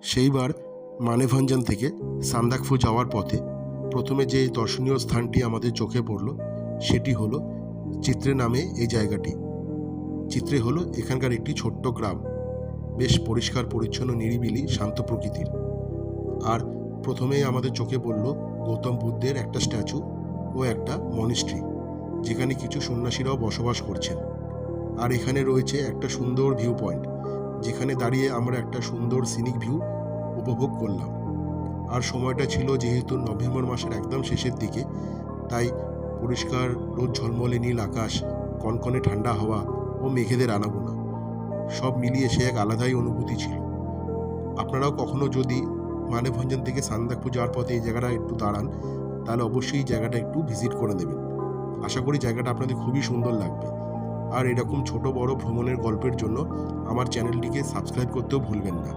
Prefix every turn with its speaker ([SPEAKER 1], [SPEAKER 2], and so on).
[SPEAKER 1] সেইবার মানেভঞ্জন থেকে সান্দাকফু যাওয়ার পথে প্রথমে যে দর্শনীয় স্থানটি আমাদের চোখে পড়ল সেটি হলো চিত্রে নামে এই জায়গাটি। চিত্রে হলো এখানকার একটি ছোট্ট গ্রাম, বেশ পরিষ্কার পরিচ্ছন্ন, নিরিবিলি, শান্ত প্রকৃতির। আর প্রথমেই আমাদের চোখে পড়ল গৌতম বুদ্ধের একটা স্ট্যাচু ও একটা মনিস্ট্রি, যেখানে কিছু সন্ন্যাসীরাও বসবাস করছেন। আর এখানে রয়েছে একটা সুন্দর ভিউ পয়েন্ট, যেখানে দাঁড়িয়ে আমরা একটা সুন্দর সিনিক ভিউ উপভোগ করলাম। আর সময়টা ছিল যেহেতু নভেম্বর মাসের একদম শেষের দিকে, তাই পরিষ্কার রোদ ঝলমলে নীল আকাশ, কনকনে ঠান্ডা হাওয়া ও মেঘেদের আনাগোনা সব মিলিয়ে সে এক আলাদাই অনুভূতি ছিল। আপনারাও কখনো যদি মানেভঞ্জন থেকে সান্দাকফু যাওয়ার পথে এই জায়গাটা একটু দাঁড়ান, তাহলে অবশ্যই এই জায়গাটা একটু ভিজিট করে নেবেন। আশা করি জায়গাটা আপনাদের খুবই সুন্দর লাগবে। আর এরকম ছোট বড় ভ্রমণের গল্পের জন্য আমার চ্যানেলটিকে সাবস্ক্রাইব করতেও ভুলবেন না।